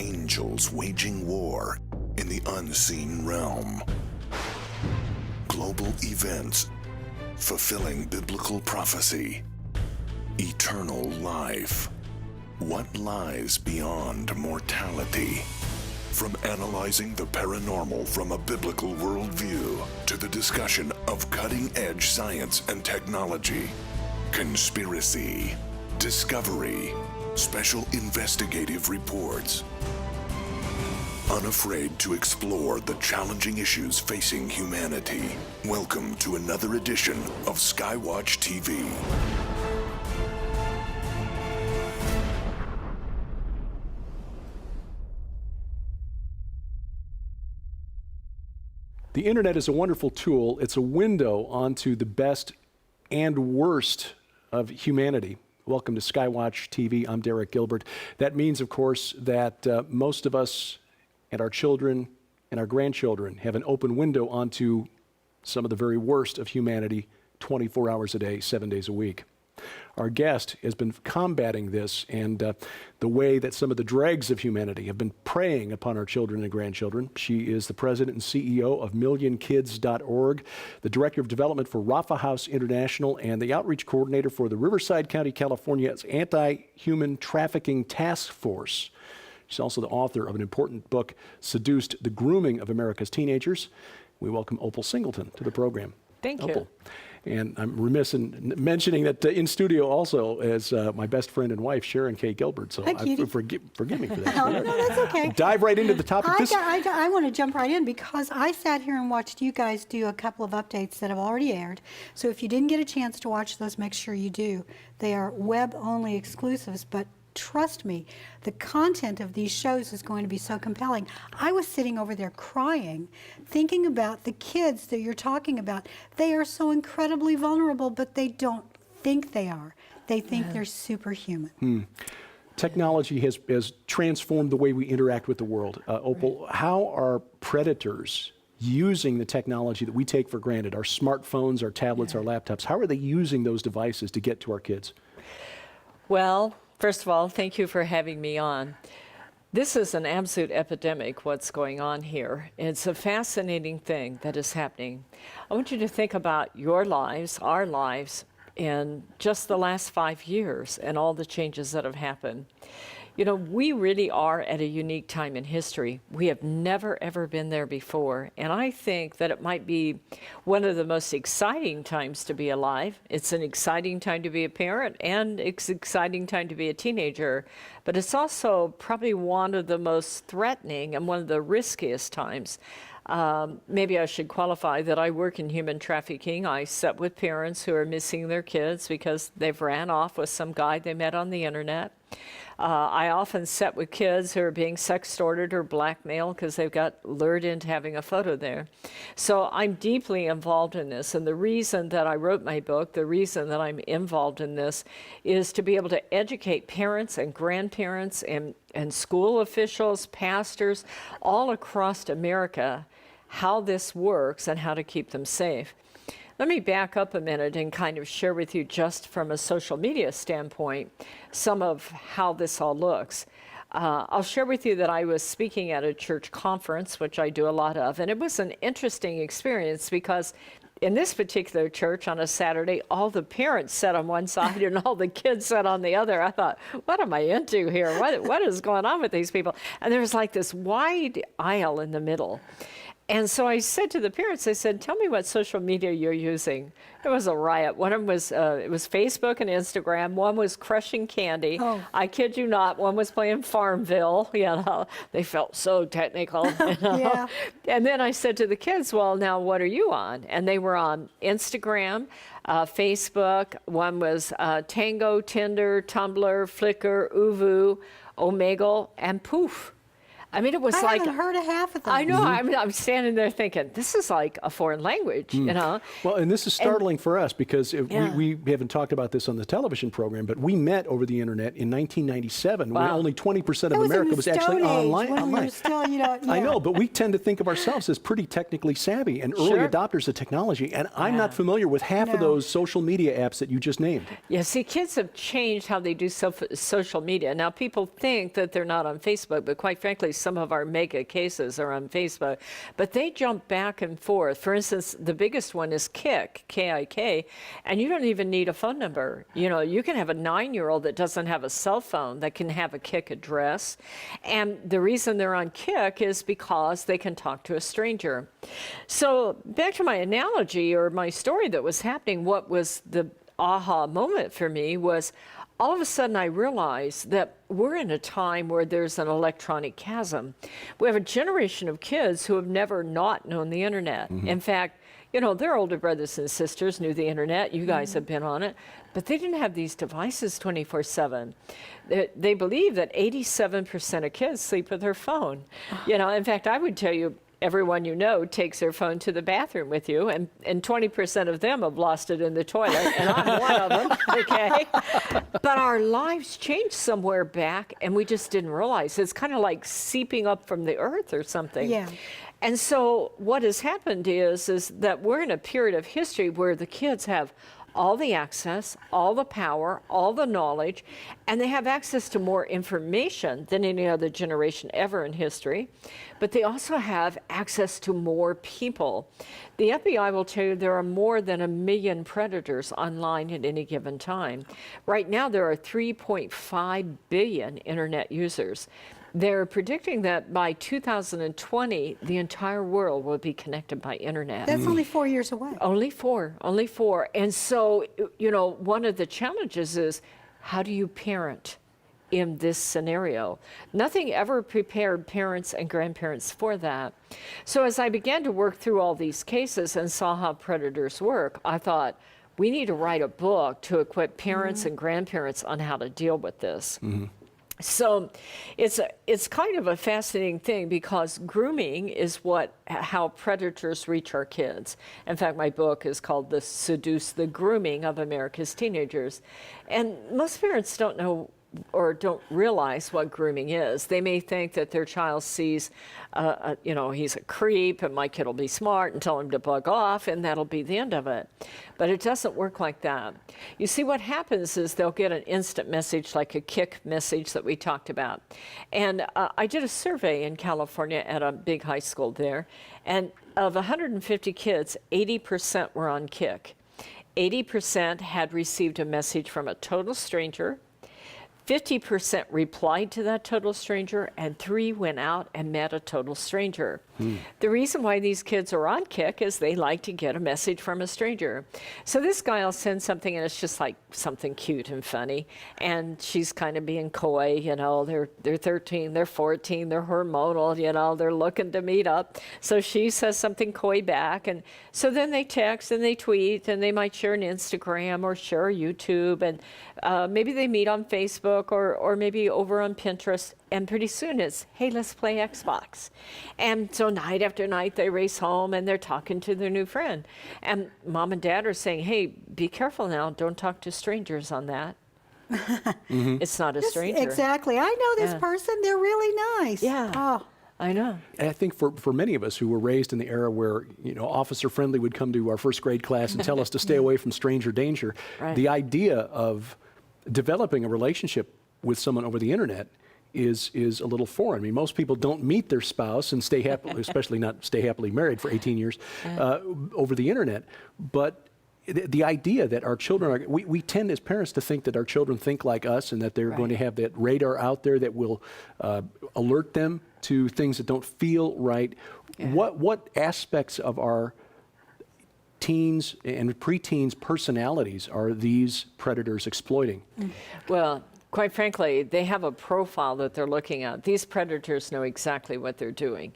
angels waging war in the unseen realm. Global events fulfilling biblical prophecy. Eternal life. What lies beyond mortality? From analyzing the paranormal from a biblical worldview to the discussion of cutting-edge science and technology, conspiracy, discovery, special investigative reports. Unafraid to explore the challenging issues facing humanity. Welcome to another edition of Skywatch TV. The internet is a wonderful tool. It's a window onto the best and worst of humanity. Welcome to Skywatch TV. I'm Derek Gilbert. That means, of course, that most of us and our children and our grandchildren have an open window onto some of the very worst of humanity 24 hours a day, 7 days a week. Our guest has been combating this and the way that some of the dregs of humanity have been preying upon our children and grandchildren. She is the president and CEO of MillionKids.org, the director of development for Rafa House International, and the outreach coordinator for the Riverside County, California's Anti-Human Trafficking Task Force. She's also the author of an important book, Seduced: The Grooming of America's Teenagers. We welcome Opal Singleton to the program. Thank you. Opal. And I'm remiss in mentioning that in studio also is my best friend and wife, Sharon K. Gilbert. So forgive me for that. No, that's okay. Dive right into the topic. I want to jump right in because I sat here and watched you guys do a couple of updates that have already aired. So if you didn't get a chance to watch those, make sure you do. They are web-only exclusives, but trust me, the content of these shows is going to be so compelling. I was sitting over there crying, thinking about the kids that you're talking about. They are so incredibly vulnerable, but they don't think they are. They think they're superhuman. Technology has transformed the way we interact with the world. Opal, how are predators using the technology that we take for granted, our smartphones, our tablets, our laptops? How are they using those devices to get to our kids? Well, first of all, thank you for having me on. This is an absolute epidemic, what's going on here. It's a fascinating thing that is happening. I want you to think about your lives, our lives, in just the last 5 years and all the changes that have happened. You know, we really are at a unique time in history. We have never, ever been there before. And I think that it might be one of the most exciting times to be alive. It's an exciting time to be a parent, and it's an exciting time to be a teenager. But it's also probably one of the most threatening and one of the riskiest times. Maybe I should qualify that I work in human trafficking. I sit with parents who are missing their kids because they've ran off with some guy they met on the internet. I often sit with kids who are being sextorted or blackmailed because they've got lured into having a photo there. So I'm deeply involved in this. And the reason that I wrote my book, the reason that I'm involved in this, is to be able to educate parents and grandparents and school officials, pastors, all across America, how this works and how to keep them safe. Let me back up a minute and kind of share with you, just from a social media standpoint, some of how this all looks. I'll share with you that I was speaking at a church conference, which I do a lot of, and it was an interesting experience because in this particular church on a Saturday, all the parents sat on one side and all the kids sat on the other. I thought, what am I into here? What is going on with these people? And there was like this wide aisle in the middle. And so I said to the parents, I said, tell me what social media you're using. It was a riot. One of them was, it was Facebook and Instagram. One was crushing candy. Oh. I kid you not. One was playing Farmville. You know, they felt so technical. You know? Yeah. And then I said to the kids, well, now what are you on? And they were on Instagram, Facebook. One was Tango, Tinder, Tumblr, Flickr, Uvu, Omegle, and Poof. I mean, it was I like, haven't heard of half of them. I know, I'm standing there thinking, this is like a foreign language, you know? Well, and this is startling for us because Yeah. we haven't talked about this on the television program, but we met over the internet in 1997 when Wow. only 20% That of was in America the was actually Stone Age online. when we were still, you know, I yeah. know, but we tend to think of ourselves as pretty technically savvy and early Sure. adopters of technology, and I'm not Yeah. familiar with half of No. those social media apps that you just named. Yeah, see, kids have changed how they do social media. Now, people think that they're not on Facebook, but quite frankly, some of our mega cases are on Facebook. But they jump back and forth. For instance, the biggest one is Kik, K-I-K, and you don't even need a phone number. You know, you can have a 9-year-old that doesn't have a cell phone that can have a Kik address. And the reason they're on Kik is because they can talk to a stranger. So back to my analogy or my story that was happening, what was the aha moment for me was all of a sudden I realized that we're in a time where there's an electronic chasm. We have a generation of kids who have never not known the internet. In fact, you know, their older brothers and sisters knew the internet. You guys have been on it. But they didn't have these devices 24/7. They believe that 87% of kids sleep with their phone. You know, in fact, I would tell you, everyone you know takes their phone to the bathroom with you, and 20% of them have lost it in the toilet, and I'm one of them, okay? But our lives changed somewhere back, and we just didn't realize. It's kind of like seeping up from the earth or something. Yeah. And so what has happened is that we're in a period of history where the kids have all the access, all the power, all the knowledge, and they have access to more information than any other generation ever in history. But they also have access to more people. The FBI will tell you there are more than 1 million predators online at any given time. Right now, there are 3.5 billion internet users. They're predicting that by 2020, the entire world will be connected by internet. That's only 4 years away. Only four. And so, you know, one of the challenges is how do you parent in this scenario? Nothing ever prepared parents and grandparents for that. So as I began to work through all these cases and saw how predators work, I thought, we need to write a book to equip parents and grandparents on how to deal with this. So it's kind of a fascinating thing because grooming is how predators reach our kids. In fact, my book is called Seduce the Grooming of America's Teenagers. And most parents don't know or don't realize what grooming is. They may think that their child sees, you know, he's a creep and my kid will be smart and tell him to bug off and that'll be the end of it. But it doesn't work like that. You see, what happens is they'll get an instant message like a Kik message that we talked about. And I did a survey in California at a big high school there. And of 150 kids, 80% were on Kik. 80% had received a message from a total stranger. 50% replied to that total stranger, and 3 went out and met a total stranger. The reason why these kids are on Kik is they like to get a message from a stranger. So this guy will send something, and it's just like something cute and funny, and she's kind of being coy, you know, they're 13, they're 14, they're hormonal, you know, they're looking to meet up. So she says something coy back, and so then they text and they tweet, and they might share an Instagram or share a YouTube, and maybe they meet on Facebook or maybe over on Pinterest, and pretty soon it's, hey, let's play Xbox. And so night after night they race home and they're talking to their new friend. And mom and dad are saying, hey, be careful now, don't talk to strangers on that. It's not a stranger. Exactly. I know this person. They're really nice. Yeah. Oh. I know. And I think for many of us who were raised in the era where, you know, Officer Friendly would come to our first grade class and tell us to stay away from stranger danger, Right. the idea of developing a relationship with someone over the internet is a little foreign. I mean, most people don't meet their spouse and stay happily, especially not stay happily married for 18 years over the internet. But the idea that our children are, we tend as parents to think that our children think like us and that they're going to have that radar out there that will alert them to things that don't feel right. Yeah. What aspects of our teens and preteens personalities are these predators exploiting? Well, quite frankly, they have a profile that they're looking at. These predators know exactly what they're doing.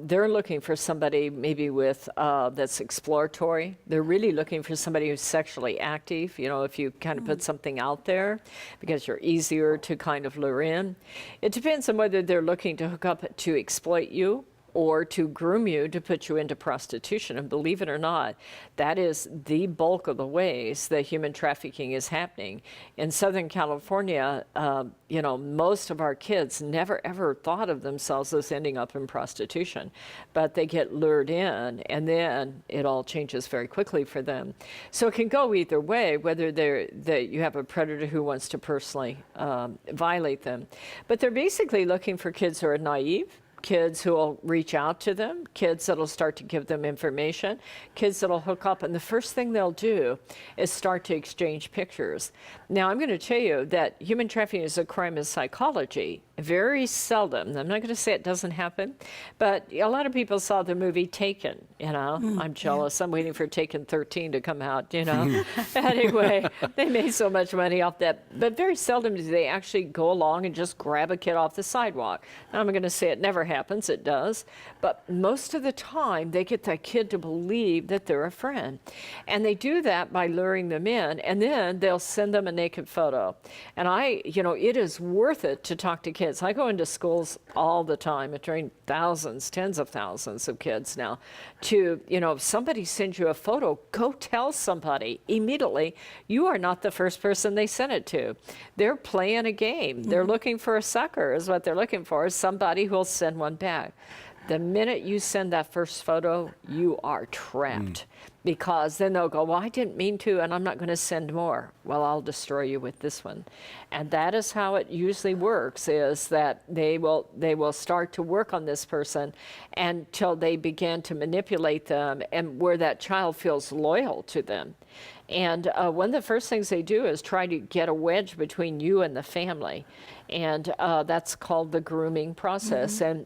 they're looking for somebody maybe with that's exploratory. They're really looking for somebody who's sexually active, you know, if you kind of put something out there, because you're easier to kind of lure in. It depends on whether they're looking to hook up to exploit you or to groom you to put you into prostitution. And believe it or not, that is the bulk of the ways that human trafficking is happening. In Southern California, you know, most of our kids never ever thought of themselves as ending up in prostitution, but they get lured in, and then it all changes very quickly for them. So it can go either way, whether you have a predator who wants to personally violate them. But they're basically looking for kids who are naive, kids who will reach out to them, kids that'll start to give them information, kids that'll hook up, and the first thing they'll do is start to exchange pictures. Now, I'm going to tell you that human trafficking is a crime of psychology. Very seldom, I'm not going to say it doesn't happen, but a lot of people saw the movie Taken, you know. I'm jealous. I'm waiting for Taken 13 to come out, you know. Anyway, they made so much money off that, but very seldom do they actually go along and just grab a kid off the sidewalk. Now, I'm going to say it never happens, it does, but most of the time they get that kid to believe that they're a friend. And they do that by luring them in, and then they'll send them a naked photo. And you know, it is worth it to talk to kids. I go into schools all the time. I train thousands, tens of thousands of kids now. To, you know, if somebody sends you a photo, go tell somebody immediately. You are not the first person they sent it to. They're playing a game. They're looking for a sucker is what they're looking for, is somebody who'll send one back. The minute you send that first photo, you are trapped. Because then they'll go, well, I didn't mean to, and I'm not going to send more. Well, I'll destroy you with this one. And that is how it usually works, is that they will start to work on this person until they begin to manipulate them, and where that child feels loyal to them. And one of the first things they do is try to get a wedge between you and the family. And that's called the grooming process. And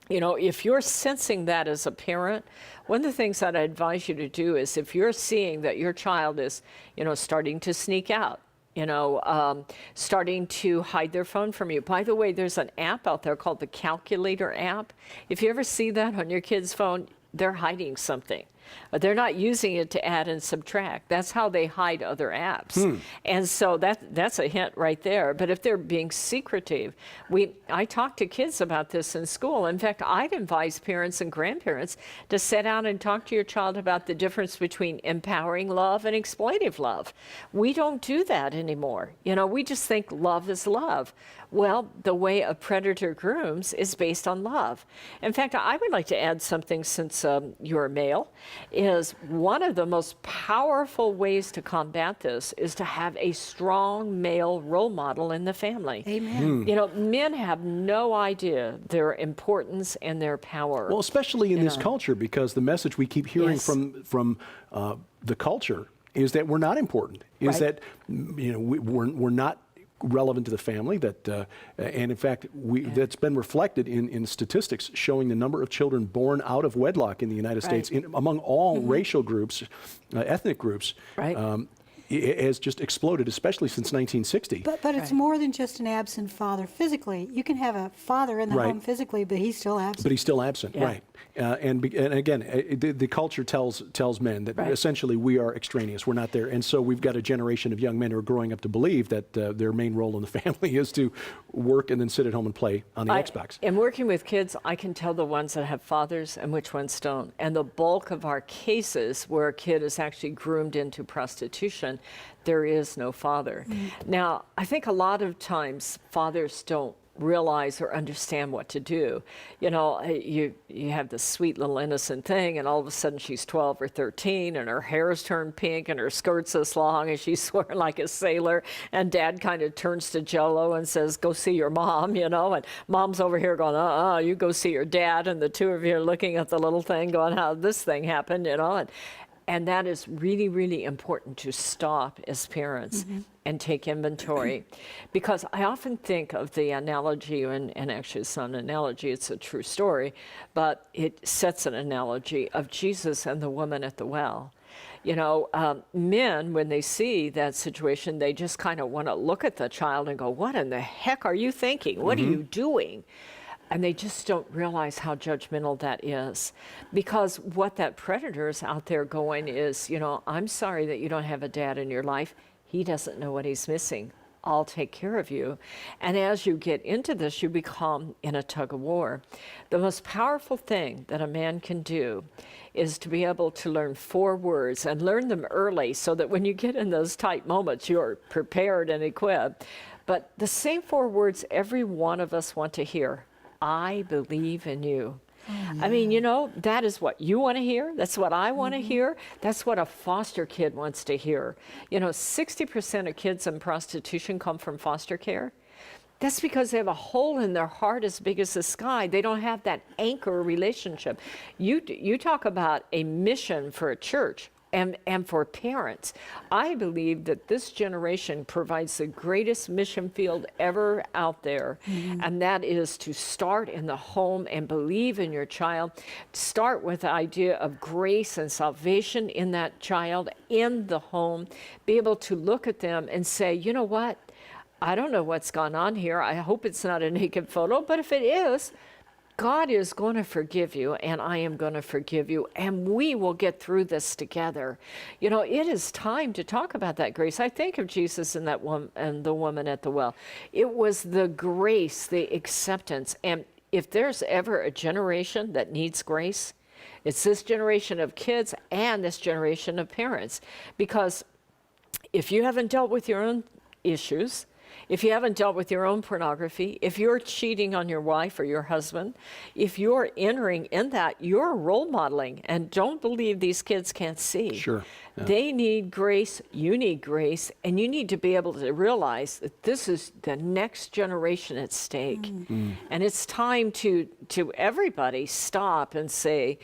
you know, if you're sensing that as a parent, one of the things that I advise you to do is, if you're seeing that your child is, you know, starting to sneak out, you know, starting to hide their phone from you. By the way, there's an app out there called the Calculator app. If you ever see that on your kid's phone, they're hiding something. They're not using it to add and subtract. That's how they hide other apps. And so that's a hint right there. But if they're being secretive, I talk to kids about this in school. In fact, I'd advise parents and grandparents to sit down and talk to your child about the difference between empowering love and exploitive love. We don't do that anymore. You know, we just think love is love. Well, the way a predator grooms is based on love. In fact, I would like to add something, since you're a male, is one of the most powerful ways to combat this is to have a strong male role model in the family. Amen. You know, men have no idea their importance and their power. Well, especially in this culture, because the message we keep hearing from the culture is that we're not important, is that, you know, we're not relevant to the family, that and in fact that's been reflected in statistics showing the number of children born out of wedlock in the United States among all racial groups, ethnic groups, has just exploded, especially since 1960. But it's more than just an absent father physically. You can have a father in the home physically, but he's still absent. But he's still absent, right. And again, the culture tells men that essentially we are extraneous, we're not there. And so we've got a generation of young men who are growing up to believe that their main role in the family is to work and then sit at home and play on the Xbox. In working with kids, I can tell the ones that have fathers and which ones don't. And the bulk of our cases where a kid is actually groomed into prostitution, there is no father. Now, I think a lot of times fathers don't realize or understand what to do. You know, you have this sweet little innocent thing, and all of a sudden she's 12 or 13, and her hair's turned pink, and her skirt's this long, and she's swearing like a sailor, and dad kind of turns to Jello and says, go see your mom, you know, and mom's over here going, you go see your dad, and the two of you are looking at the little thing going, how did this thing happen, you know, and that is really, really important to stop as parents and take inventory. Because I often think of the analogy, and actually it's not an analogy, it's a true story, but it sets an analogy of Jesus and the woman at the well. You know, men, when they see that situation, they just kind of want to look at the child and go, what in the heck are you thinking? What are you doing? And they just don't realize how judgmental that is. Because what that predator is out there going is, you know, I'm sorry that you don't have a dad in your life. He doesn't know what he's missing. I'll take care of you. And as you get into this, you become in a tug of war. The most powerful thing that a man can do is to be able to learn 4 words and learn them early so that when you get in those tight moments, you're prepared and equipped. But the same 4 words every one of us want to hear. I believe in you. Oh, yeah. I mean, you know, that is what you want to hear. That's what I want to hear. That's what a foster kid wants to hear. You know, 60% of kids in prostitution come from foster care. That's because they have a hole in their heart as big as the sky. They don't have that anchor relationship. You talk about a mission for a church. And for parents, I believe that this generation provides the greatest mission field ever out there. And that is to start in the home and believe in your child. Start with the idea of grace and salvation in that child, in the home. Be able to look at them and say, you know what? I don't know what's gone on here. I hope it's not a naked photo, but if it is, God is going to forgive you, and I am going to forgive you, and we will get through this together. You know, it is time to talk about that grace. I think of Jesus and that woman and the woman at the well. It was the grace, the acceptance. And if there's ever a generation that needs grace, it's this generation of kids and this generation of parents. Because if you haven't dealt with your own issues, if you haven't dealt with your own pornography, if you're cheating on your wife or your husband, if you're entering in that, you're role modeling. And don't believe these kids can't see. Sure. Yeah. They need grace, you need grace, and you need to be able to realize that this is the next generation at stake. And it's time to everybody stop and say,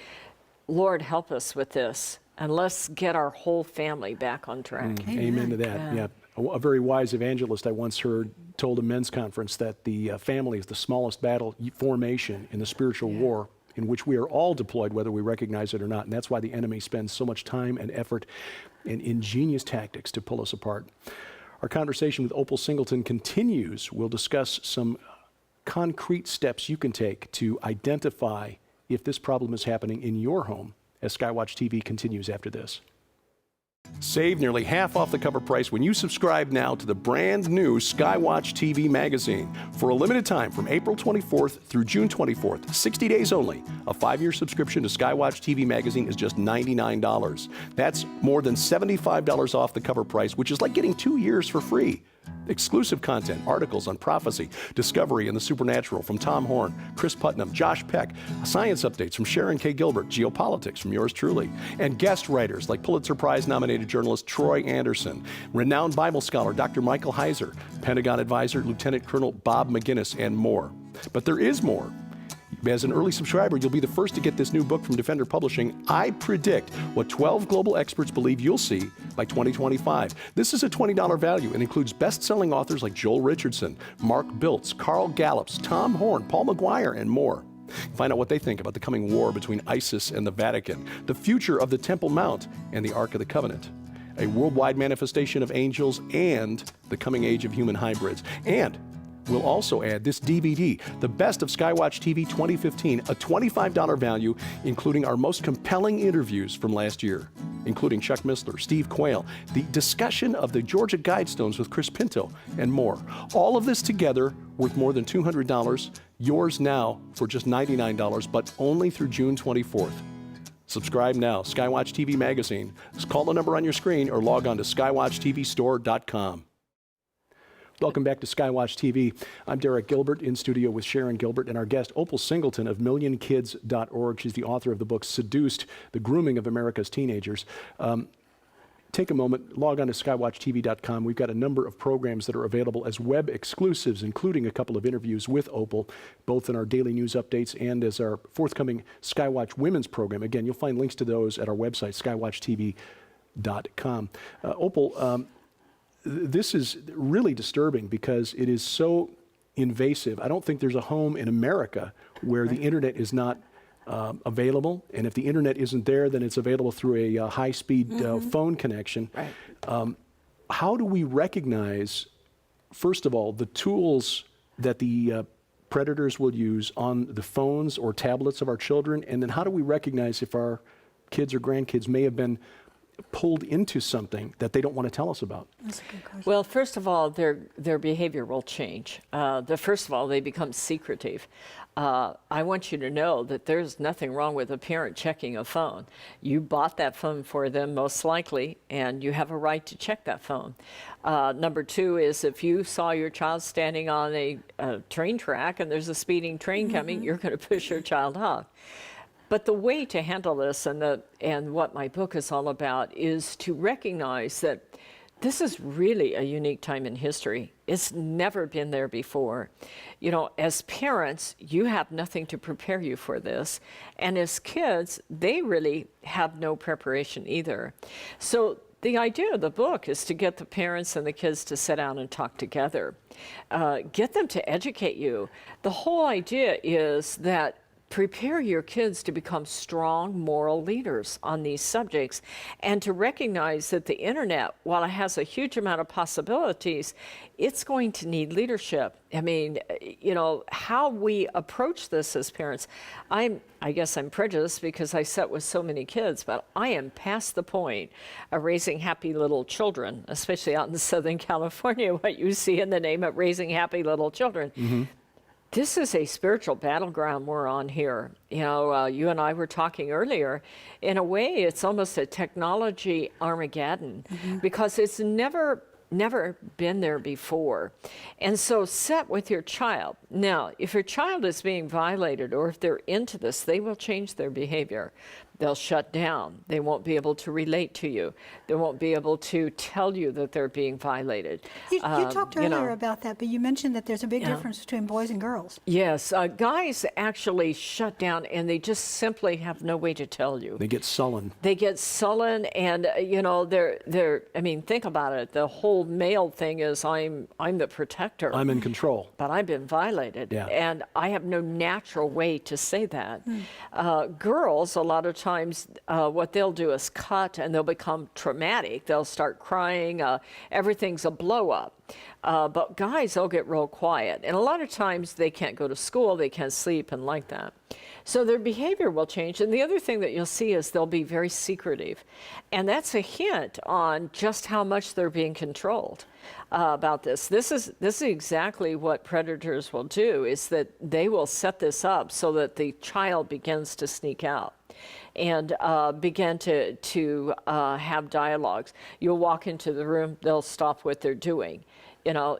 Lord, help us with this, and let's get our whole family back on track. Amen to that. Yeah. A very wise evangelist I once heard told a men's conference that the family is the smallest battle formation in the spiritual war in which we are all deployed, whether we recognize it or not. And that's why the enemy spends so much time and effort and ingenious tactics to pull us apart. Our conversation with Opal Singleton continues. We'll discuss some concrete steps you can take to identify if this problem is happening in your home as Skywatch TV continues after this. Save nearly half off the cover price when you subscribe now to the brand new Skywatch TV magazine. For a limited time from April 24th through June 24th, 60 days only, a 5-year subscription to Skywatch TV magazine is just $99. That's more than $75 off the cover price, which is like getting 2 years for free. Exclusive content, articles on prophecy, discovery, and the supernatural from Tom Horn, Chris Putnam, Josh Peck, science updates from Sharon K. Gilbert, geopolitics from yours truly, and guest writers like Pulitzer Prize-nominated journalist Troy Anderson, renowned Bible scholar Dr. Michael Heiser, Pentagon advisor Lieutenant Colonel Bob McGinnis, and more. But there is more. As an early subscriber, you'll be the first to get this new book from Defender Publishing. I predict what 12 global experts believe you'll see by 2025. This is a $20 value and includes best-selling authors like Joel Richardson, Mark Biltz, Carl Gallups, Tom Horn, Paul McGuire, and more. Find out what they think about the coming war between ISIS and the Vatican, the future of the Temple Mount and the Ark of the Covenant, a worldwide manifestation of angels, and the coming age of human hybrids. And we'll also add this DVD, The Best of Skywatch TV 2015, a $25 value, including our most compelling interviews from last year, including Chuck Missler, Steve Quayle, the discussion of the Georgia Guidestones with Chris Pinto, and more. All of this together worth more than $200, yours now for just $99, but only through June 24th. Subscribe now, Skywatch TV Magazine. Just call the number on your screen or log on to skywatchtvstore.com. Welcome back to Skywatch TV. I'm Derek Gilbert in studio with Sharon Gilbert and our guest, Opal Singleton of MillionKids.org. She's the author of the book Seduced, The Grooming of America's Teenagers. Take a moment, log on to skywatchtv.com. We've got a number of programs that are available as web exclusives, including a couple of interviews with Opal, both in our daily news updates and as our forthcoming Skywatch Women's program. Again, you'll find links to those at our website, skywatchtv.com. Opal, this is really disturbing because it is so invasive. I don't think there's a home in America where the internet is not available, and if the internet isn't there, then it's available through a high-speed phone connection. Right. How do we recognize, first of all, the tools that the predators will use on the phones or tablets of our children? And then how do we recognize if our kids or grandkids may have been pulled into something that they don't want to tell us about? That's a good question. Well, first of all, their behavior will change. First of all, they become secretive. I want you to know that there's nothing wrong with a parent checking a phone. You bought that phone for them, most likely, and you have a right to check that phone. Number two is if you saw your child standing on a train track and there's a speeding train coming, you're going to push your child off. But the way to handle this, and what my book is all about, is to recognize that this is really a unique time in history. It's never been there before. You know, as parents, you have nothing to prepare you for this. And as kids, they really have no preparation either. So the idea of the book is to get the parents and the kids to sit down and talk together. Get them to educate you. The whole idea is that prepare your kids to become strong moral leaders on these subjects, and to recognize that the internet, while it has a huge amount of possibilities, it's going to need leadership. I mean, you know, how we approach this as parents. I guess I'm prejudiced because I sit with so many kids, but I am past the point of raising happy little children, especially out in Southern California, what you see in the name of raising happy little children. Mm-hmm. This is a spiritual battleground we're on here. You know, you and I were talking earlier. In a way, it's almost a technology Armageddon, because it's never been there before. And so sit with your child. Now, if your child is being violated, or if they're into this, they will change their behavior. They'll shut down. They won't be able to relate to you. They won't be able to tell you that they're being violated. You talked earlier about that, but you mentioned that there's a big difference between boys and girls. Yes, guys actually shut down, and they just simply have no way to tell you. They get sullen. They get sullen, and you know, they're. I mean, think about it. The whole male thing is, I'm the protector. I'm in control. But I've been violated, and I have no natural way to say that. Girls, a lot of times, what they'll do is cut, and they'll become traumatic. They'll start crying. Everything's a blow up. But guys, they'll get real quiet. And a lot of times they can't go to school, they can't sleep, and like that. So their behavior will change. And the other thing that you'll see is they'll be very secretive. And that's a hint on just how much they're being controlled about this. This is exactly what predators will do, is that they will set this up so that the child begins to sneak out and begin to have dialogues. You'll walk into the room, they'll stop what they're doing. You know,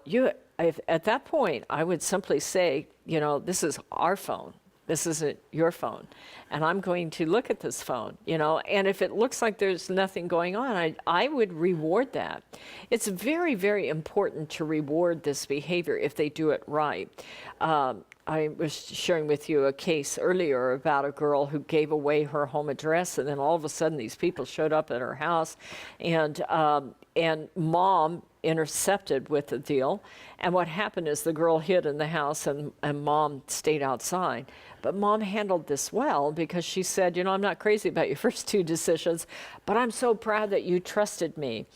at that point, I would simply say, you know, this is our phone. This isn't your phone. And I'm going to look at this phone, you know, and if it looks like there's nothing going on, I would reward that. It's very, very important to reward this behavior if they do it right. I was sharing with you a case earlier about a girl who gave away her home address, and then all of a sudden these people showed up at her house, and mom intercepted with the deal. And what happened is the girl hid in the house, and mom stayed outside. But mom handled this well, because she said, you know, I'm not crazy about your first two decisions, but I'm so proud that you trusted me.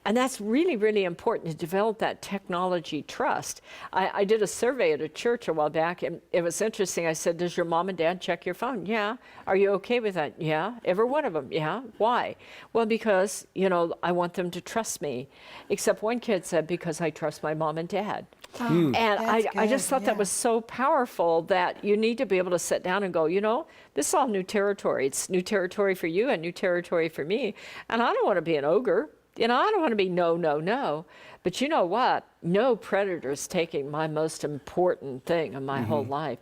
And that's really, really important, to develop that technology trust. I did a survey at a church a while back, and it was interesting. I said, does your mom and dad check your phone? Yeah. Are you okay with that? Yeah. Every one of them? Yeah. Why? Well, because, you know, I want them to trust me. Except one kid said, because I trust my mom and dad. And I just thought that was so powerful, that you need to be able to sit down and go, you know, this is all new territory. It's new territory for you and new territory for me. And I don't want to be an ogre. You know, I don't want to be no. But you know what? No predator's taking my most important thing in my whole life.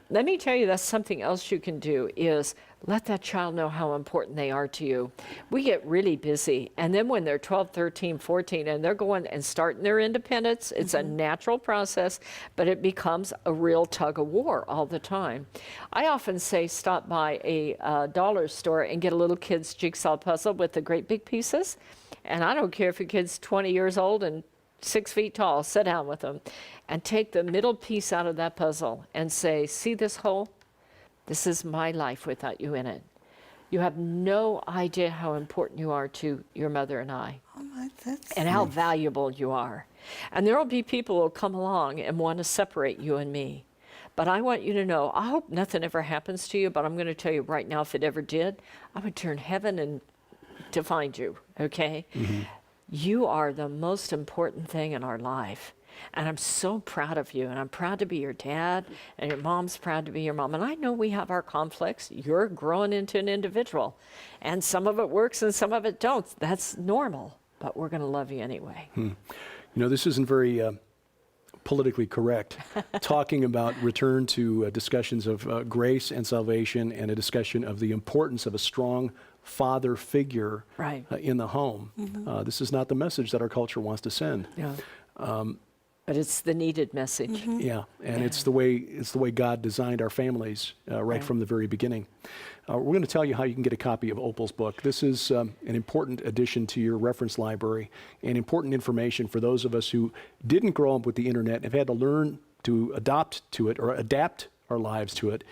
Let me tell you, that's something else you can do, is let that child know how important they are to you. We get really busy, and then when they're 12, 13, 14, and they're going and starting their independence, it's a natural process, but it becomes a real tug of war all the time. I often say, stop by a dollar store and get a little kid's jigsaw puzzle with the great big pieces. And I don't care if your kid's 20 years old and 6 feet tall, sit down with them and take the middle piece out of that puzzle and say, see this hole? This is my life without you in it. You have no idea how important you are to your mother and I, and how valuable you are. And there will be people who will come along and want to separate you and me. But I want you to know, I hope nothing ever happens to you, but I'm going to tell you right now, if it ever did, I would turn heaven and to find you, okay? You are the most important thing in our life. And I'm so proud of you, and I'm proud to be your dad, and your mom's proud to be your mom. And I know we have our conflicts. You're growing into an individual, and some of it works and some of it don't. That's normal, but we're going to love you anyway. You know, this isn't very politically correct, talking about return to discussions of grace and salvation and a discussion of the importance of a strong father figure in the home. This is not the message that our culture wants to send. Yeah. But it's the needed message. Yeah, and it's the way God designed our families right from the very beginning. We're going to tell you how you can get a copy of Opal's book. This is an important addition to your reference library and important information for those of us who didn't grow up with the internet and have had to learn to adopt to it or adapt our lives to it.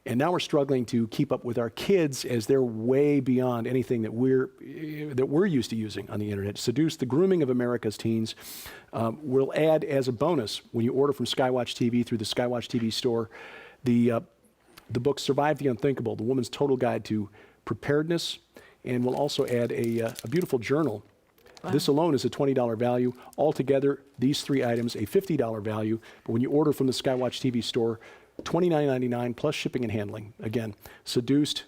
And now we're struggling to keep up with our kids as they're way beyond anything that we're used to using on the internet. Seduce the Grooming of America's Teens. We'll add as a bonus, when you order from Skywatch TV through the Skywatch TV store, the book Survive the Unthinkable, The Woman's Total Guide to Preparedness. And we'll also add a beautiful journal. Wow. This alone is a $20 value. Altogether, these three items, a $50 value. But when you order from the Skywatch TV store, $29.99 plus shipping and handling. Again, Seduced,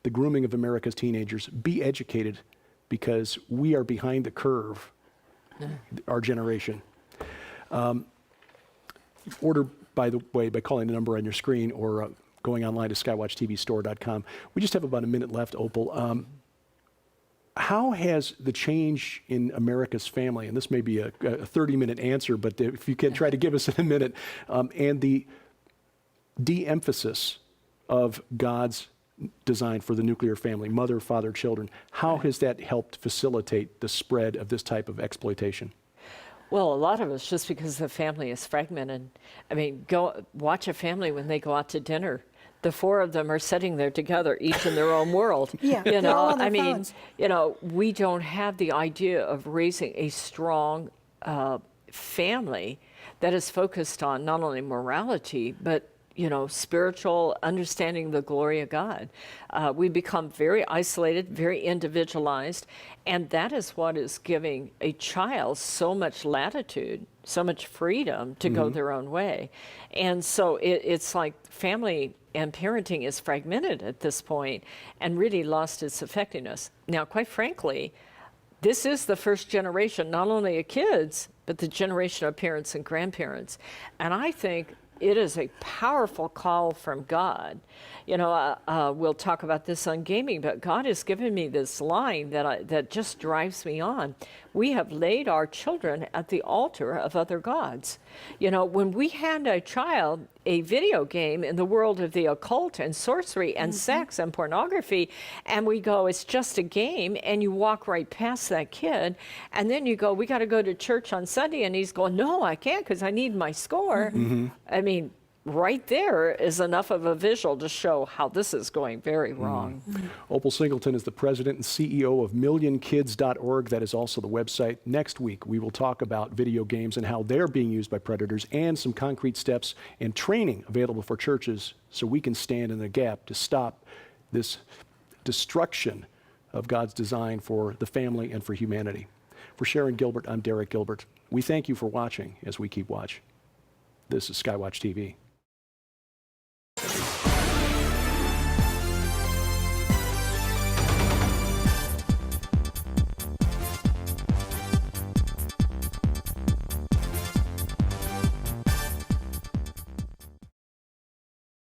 the Grooming of America's Teenagers. Be educated, because we are behind the curve, our generation. Order, by the way, by calling the number on your screen or going online to skywatchtvstore.com. We just have about a minute left, Opal. How has the change in America's family, and this may be a 30-minute answer, but if you can try to give us in a minute, and the de-emphasis of God's design for the nuclear family, mother, father, children, how has that helped facilitate the spread of this type of exploitation? Well, a lot of it's just because the family is fragmented. I mean, go watch a family when they go out to dinner. The four of them are sitting there together, each in their own world. Yeah, you they're all know, on their I mean, phones. you know, we don't have the idea of raising a strong family that is focused on not only morality, but you know, spiritual understanding the glory of God. We become very isolated, very individualized, and that is what is giving a child so much latitude, so much freedom to go their own way. And so it's like family and parenting is fragmented at this point and really lost its effectiveness. Now, quite frankly, this is the first generation, not only of kids, but the generation of parents and grandparents. And I think it is a powerful call from God. You know, we'll talk about this on gaming, but God has given me this line that just drives me on. We have laid our children at the altar of other gods. You know, when we hand a child a video game in the world of the occult and sorcery and sex and pornography, and we go, it's just a game, and you walk right past that kid, and then you go, we got to go to church on Sunday, and he's going, no, I can't because I need my score. I mean, right there is enough of a visual to show how this is going very wrong. Opal Singleton is the president and CEO of MillionKids.org. That is also the website. Next week, we will talk about video games and how they're being used by predators and some concrete steps and training available for churches so we can stand in the gap to stop this destruction of God's design for the family and for humanity. For Sharon Gilbert, I'm Derek Gilbert. We thank you for watching as we keep watch. This is Skywatch TV.